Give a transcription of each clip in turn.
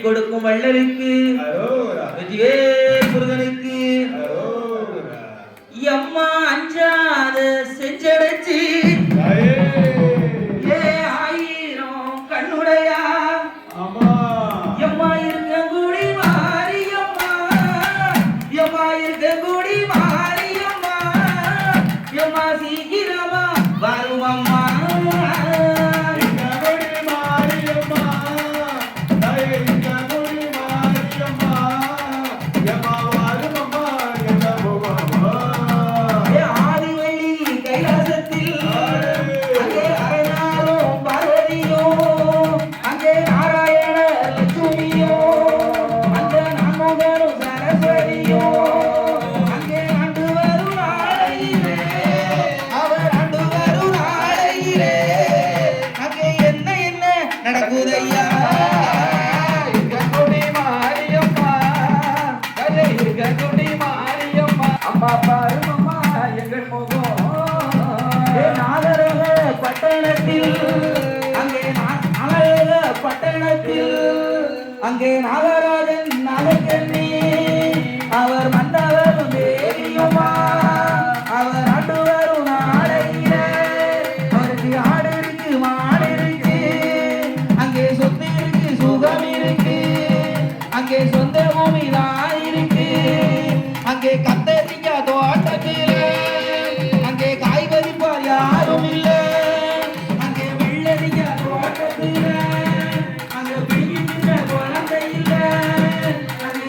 கொடுக்கும் வள்ளலுக்கு வெற்றிவேல் முருகனுக்கு அம்மா அஞ்சாத செஞ்சடைச்சு ஆயிரம் கண்ணுடையா எம்மா இருக்க கூடி மாரியம்மா எம்மா இருக்க கூடி மாரியம்மா எம்மா சீக்கிரமா வரும் அம்மா ஆதிவள்ளி கைலாசத்தில் அங்கே நாகராஜன் நாகக்கண்ணி அவர் மன்னவரும் தேவியம்மா அவர் ஆண்டு வரும் நாளையில அவருக்கு ஆடு இருக்கு மாடு இருக்கு அங்கே சொத்து இருக்கு சுகம் இருக்கு அங்கே சொந்த பூமி தான் இருக்கு அங்கே கத்தரிக்காய் தோட்டத்திலே அங்கே காய் பறிப்பார் யாரும் இல்லை அங்கே வெள்ளரிக்காய் தோட்டத்திலே அங்கே பிடிக்கின்ற குழந்தை இல்லை அங்கே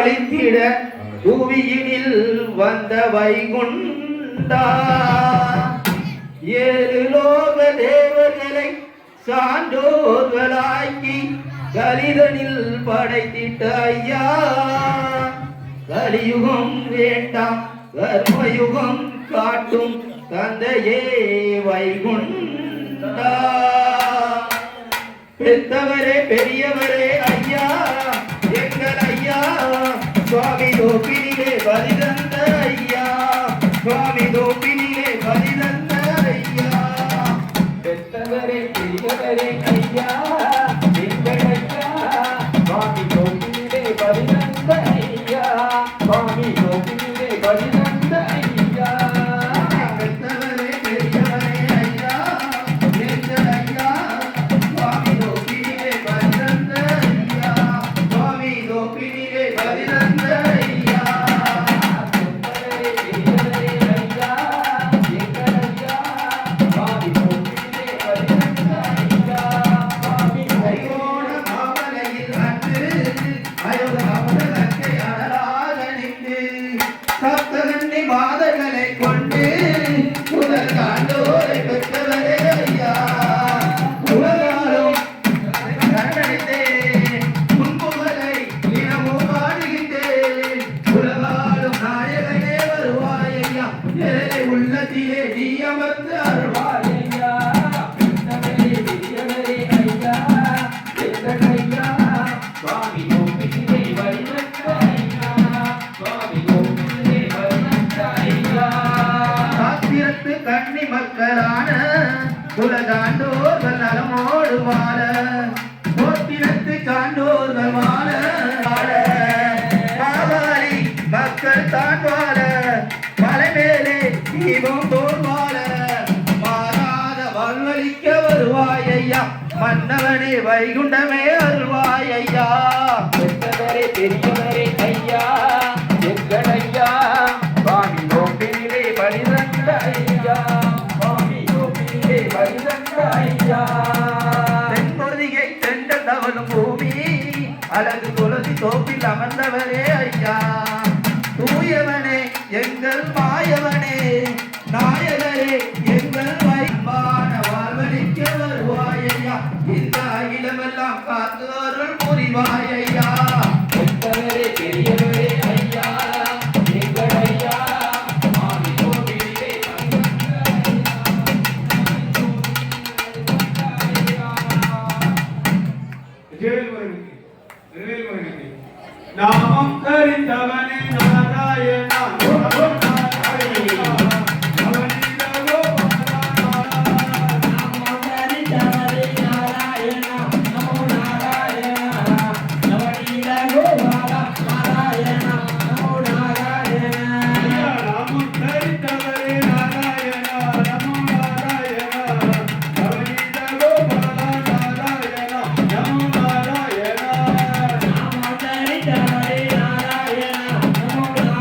அழித்திட புவியினில் வந்த வைகுண்டா ஏழு லோக தேவர்களை சான்றோர்களாக்கி கலிதனில் படைத்திட்ட ஐயா கலியுகம் வேண்டாம் கர்மயுகம் காட்டும் தந்தையே வைகுண்டா பெத்தவரே பெரியவரே ஐயா எங்கள் ஐயா சுவாமி தோப்பினிலே பலிதந்த ஐயா சுவாமி தோப்பினிலே பலிதந்த ஐயா பெத்தவரே பெரியவரே ஐயா எங்கள் ஐயா சுவாமி தோப்பினிலே பலிதந்த ஐயா சுவாமி தோப்பினிலே பலிதந்த ஐயா பெத்தவரே பெரியவரே ஐயா எங்கள் ஐயா சுவாமி தோப்பினிலே பலிதந்த ஐயா சுவாமி தோப்பினிலே பலிதந்த ஐயா பெத்தவரே பெரியவரே ஐயா எங்கள் ஐயா சுவாமி தோப்பினிலே பலிதந்த ஐயா சுவாமி ஐயோட மாமலையில் அன்று அயோத அமரத்தை அடலாக நின்று சப்தகன்னி மாதர்களை கொண்டு முதல் காண்டோரை பெற்றவரே ஐயா உலகாலும் கண்டடைந்தேன் முன்புகளை தினமும் பாடுகின்றேன் உலகாலும் நாயகனே வருவாய் ஐயா ஏழை உள்ளத்திலே நீ அமர்ந்து அருள்வாய் ஐயா பெற்றவரே பெரியவரே ஐயா எங்கள் ஐயா சுவாமி கோபிலே வழிநடத்த ஐயா சுவாமி கோபிலே வழிநடத்த ஐயா சாத்திரத்து கன்னி மக்களான உலகாண்டோர்கள் நலமோடு வாழ கோத்திரத்து சான்றோர்கள் வாழ மாவாளி மக்கள் தான் வாழ மலை மேலே தீபம் போல் வாழ மாறாத வாழ்வழிக்க வருவாய் ஐயா மன்னவனே வைகுண்டமே அருள்வாய் ஐயா பெற்றவரே பெரியவரே ஐயா எங்கள் ஐயா சுவாமி கோப்பிலே பலிதந்த ஐயா சுவாமி கோப்பிலே பலிதந்த ஐயா தென்பொதிகை தெண்டல் தவழும் பூமி அழகு துளசி தோப்பில் அமர்ந்தவரே ஐயா தூயவனே எங்கள் மாயவனே நாயகரே எங்கள் வைப்பான வாழ்வழிக்க வருவாய் ஐயா இந்த அகிலமெல்லாம் காத்து அருள் புரிவாய் ஐயா பெற்றவரே பெரியவரே ஐயா எங்கள் ஐயா சுவாமி கோவிலே நாமம் கரிந்தவனே நாராயணா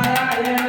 நாராயண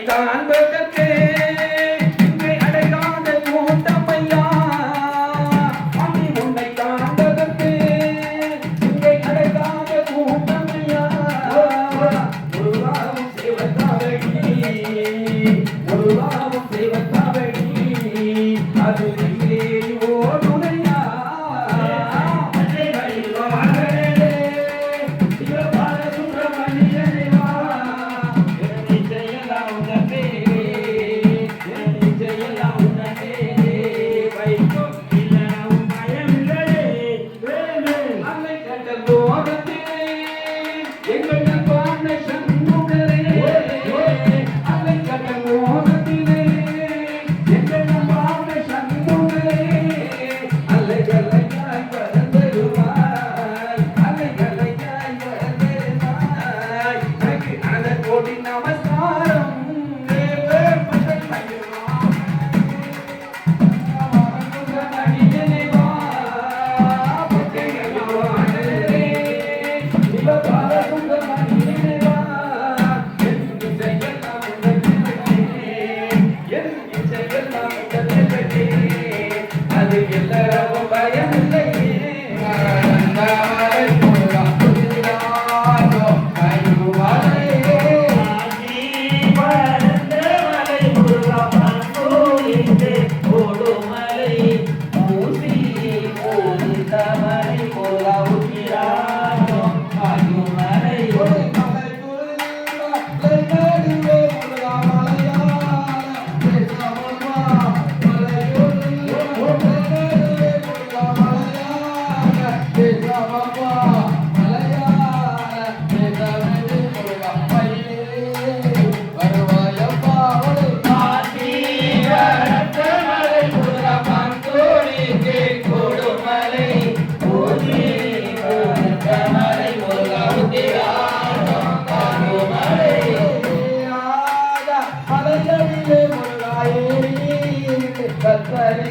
காண்பதற்கு இங்கே அடையாத கூட்டமையா அம்மி உன்னை காண்பதற்கு இங்கே அடையாத கூட்டமையா முருகாவும் சிவத்தாவடி முருகாவும் சிவத்தாவடி அது இங்கே ஓடுனையா அது எல்லாரும் பயமில்லை Hare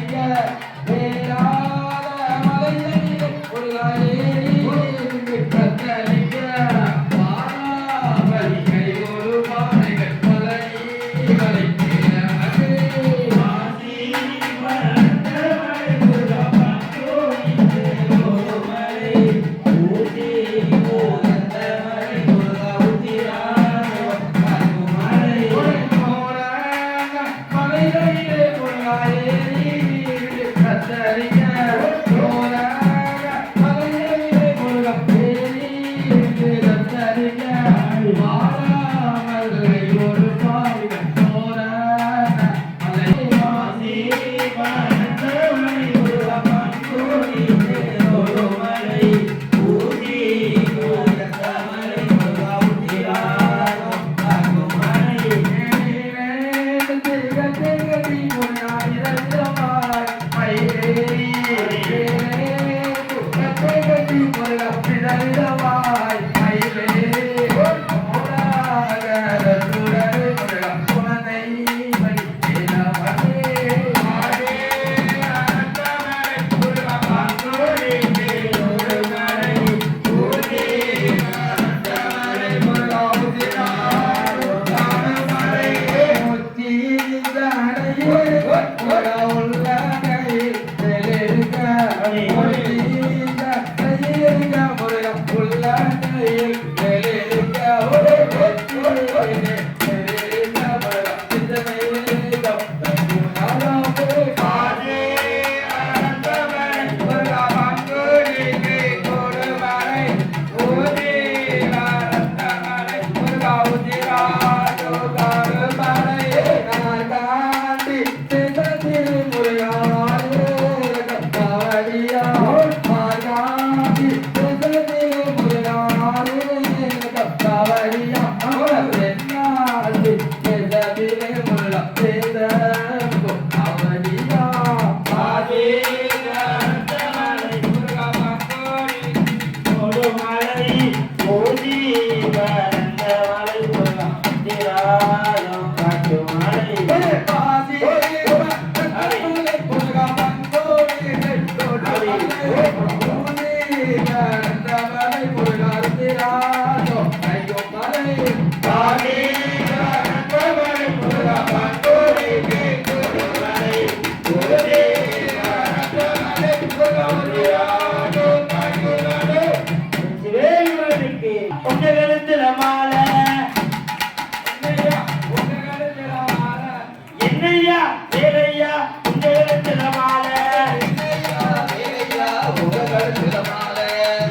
உங்க கழுத்துல மாலை என்னையா உங்க கழுத்துல மாலை என்னையா வேலையா உங்க கழுத்துல மாலை என்னையா வேலையா உங்க கழுத்துல மாலை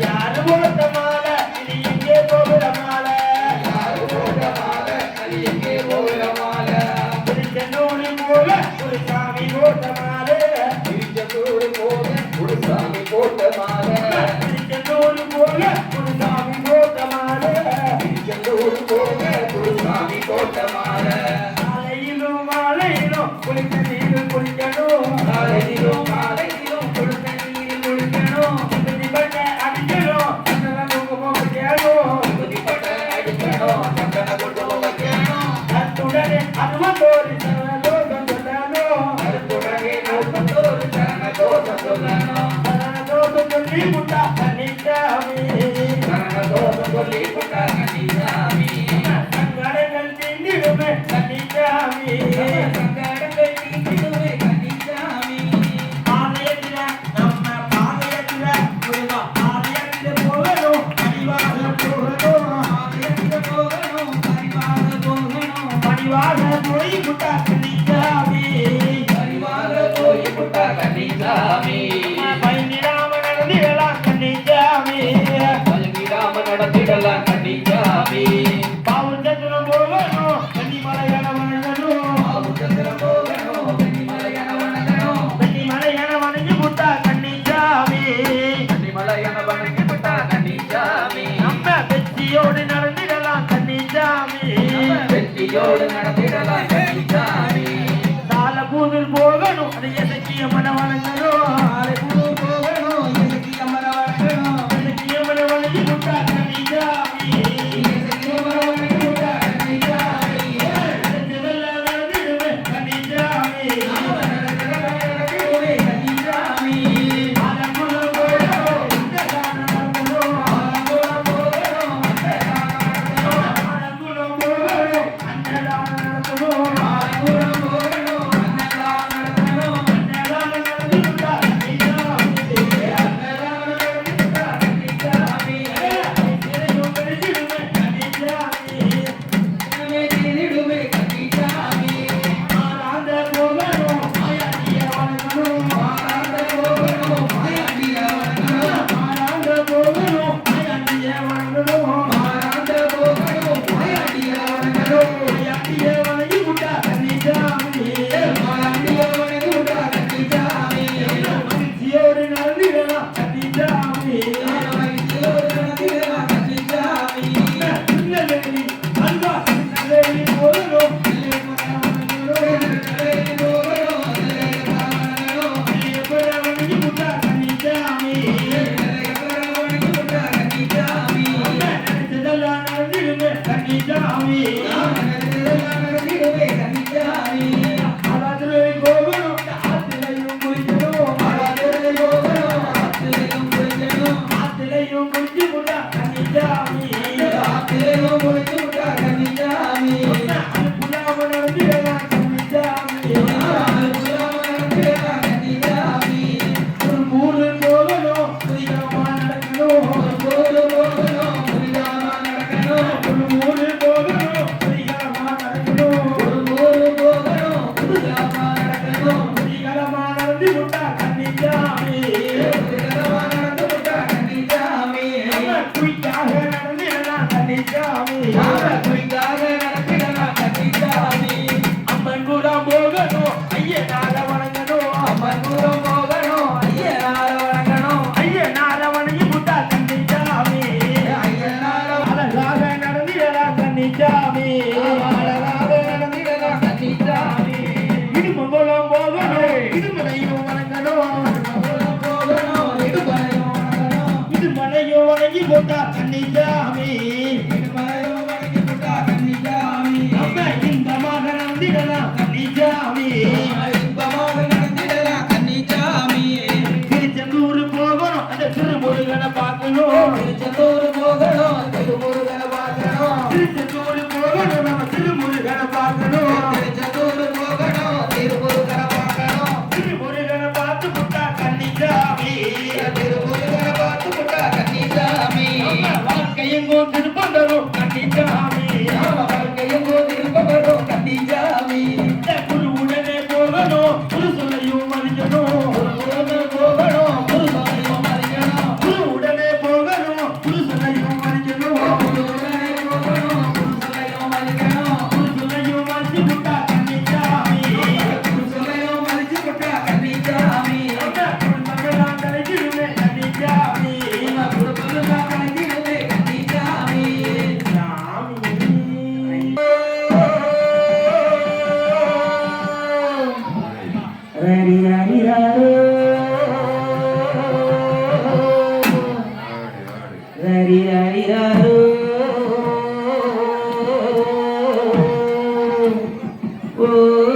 யாரு போட்ட மாலை இது எங்கே போகிற மாலை யாரு போட்ட மாலை அது எங்கே போகிற மாலை திருச்செந்தூர் போல ஒரு சாமி போட்ட மாலை திருச்செந்தூர் போக ஒரு சாமி போட்ட மாலை திருச்செந்தூர் போல ஒரு சாமி போட்ட மாலை திருச்செந்தூர் போக ஒரு சாமி போட்ட மாலை காலையிலும் மாலையிலும் குளிக்க நீரில் குளிக்கணும் காலையிலும் மாலையிலும் கொடுத்த நீரில் குளிக்கணும் இப்படிப்பட்ட அடிக்கணும் சந்தன குங்குமம் வைக்கணும் புதிப்பட்ட அடிக்கணும் சந்தன குங்குமம் வைக்கணும் அத்துடனே அனுமந்தோரி சரண தோஷம் சொல்லணும் அடுத்துடனே நாற்பத்தோரு சரண தோஷம் சொல்லணும் சரண தோஷம் சொல்லி முட்டா கன்னிச்சாமி சரண தோஷம் சொல்லி கொண்டாங்க நீசாமி சங்கடங்கள் தீண்டிடுமே கன்னிச்சாமி சங்கடங்கள் நீக்கிடுவே கன்னிசாமி ஆலயத்தில நம்ம பாலயத்தில முருகா ஆலயத்தில போகணும் அடிவாக போகணும் ஆலயத்துல போகணும் பரிவார போகணும் அடிவாக போய் முட்டா கன்னிச்சாமி பரிவார போய் கொண்டாங்க நீசாமி பயனிடாம நடந்திடலாம் கன்னிச்சாமி பழகிடாம நடத்திடலாம் கன்னிசாமி பாவம் சத்துரம் போகணும் கன்னிமலையான வணங்கணும் ஆவுச்சந்திரம் போகணும் கன்னிமலையான வணங்கணும் கன்னிமலையான வணங்கி முட்டா கன்னிச்சாமி கன்னிமலையான வணங்கி விட்டா கன்னிசாமி நம்ம வெற்றியோடு நடந்திடலாம் கன்னிச்சாமி வெற்றியோடு நடத்திடலாம் கன்னிசாமி தாளபூதில் போகணும் அது எசக்கிய மன வணங்கணும் ஆலைப்பூர் போகணும் இசைக்கு அமர வணங்கணும் எசக்கிய மன வணங்கி முட்டா கன்னிச்சாமி இசைக்கு அமர வணங்கி விட்டா கன்னிசாமி நடந்திடலாம் நடந்திடுமே கன்னிச்சாமி நடத்திடவே கன்னிசாமி ஆலங்குளம் போகணும் இந்த தானம் நடக்கணும் ஆலங்குளம் போகணும் ஆலங்குளம் போகணும் அந்த தானம் நடக்கணும் ஆலங்குளம் போகணும் அன்னதானம் நடத்தணும் அன்னதானம் நடந்து முட்டா கன்னிச்சாமி அன்னதானம் நடத்தி விட்டா கன்னிசாமி இறையும் பெருகிடுமே கன்னிச்சாமி இனிமே திரிடுமே கன்னிசாமி ஆராந்த போகணும் மாயாண்டிய வணங்கணும் ஆனந்த போகணும் மாயாண்டிய வணங்கணும் ஆராந்த போகணும் மாயாண்டிய வணங்கணும் ஆனந்த போகணும் மாயாண்டிய வணங்கணும் மாயாண்டிய வணங்கி முட்டா கன்னிச்சாமி மாயாண்டிய வணங்கி விட்டா கன்னிசாமி மகிழ்ச்சியோடு நடந்திடலாம் கன்னிச்சாமி மகிழ்ச்சியோடு நடத்திடலாம் கன்னிசாமி திருநெல்வேலி அல்வா திருநெல்வேலி போகணும் கடலில் போகணும் வணங்கணும் வணங்கி முட்டா கன்னிச்சாமி வணங்கி விட்டா கன்னிசாமி நினைச்சதெல்லாம் நடந்திடுமே கன்னிச்சாமி நடத்திடவே கன்னிசாமி ஆராத்திரை போகணும் ஆத்திரையும் குளிக்கணும் ஆராதனை போகணும் ஆத்திரையும் குளிக்கணும் ஆத்திரையும் குளிச்சு முட்டா கன்னிச்சாமி ஆத்திரையும் குளிச்சு விட்டா கன்னிசாமி புலாம நடந்திடலாம் கன்னிச்சாமி நடத்திடலாம் கன்னிசாமி ஒரு மூணு போகணும் புரியாம நடக்கணும் போது போகணும் புரியாம நடக்கணும் ஒரு மூணு போகணும் புரியாம நடக்கணும் ஒரு போது போகணும் புரியாம நடக்கணும் புரியாம நடந்து முட்டா கன்னிச்சாமி புரியாம நடந்து விட்டா கன்னிசாமி குயிக்காக நடந்திடலாம் கன்னிச்சாமி குறிக்காக நடத்திடலாம் கன்னிசாமி அம்மன் கூட போகணும் ஐயனார வணங்கணும் அம்மன்புரம் போகணும் ஐயனார வணங்கணும் ஐயனார வணங்கி முட்டா கன்னிச்சாமி ஐயனார அழகாக நடந்திடலாம் கன்னிச்சாமி அழகாக நடந்திடலாம் கன்னிசாமி இடுமங்குளம் போகணும் இடுமலையும் வணங்கணும் அம்மன்புரம் போகணும் இடுமலையும் வணங்கணும் இடுமலையும் வணங்கி போட்டா கன்னிச்சாமி இடுமலையும் வணங்கி விட்டா கன்னிசாமி நம்ம இன்பமாக நடந்திடலாம் கன்னிச்சாமி இன்பமாக நடந்திடலாம் கன்னிசாமி திருச்செந்தூர் போகணும் அந்த திருமுருகனை பார்க்கணும் திருச்செந்தூர் போகணும் திருமுருகனை பார்க்கணும் திருச்செந்தூர் போகணும் நம்ம திருமுருகனை பார்க்கணும் திருச்செந்தூர் போகணும் திருமுருகனை பார்க்கணும் திருமுருகனை பார்த்து புட்டா கன்னிச்சாமி திருமுருகனை பார்த்து விட்டா கன்னிசாமி வாழ்க்கையெங்கும் திருப்பங்கள் ஓ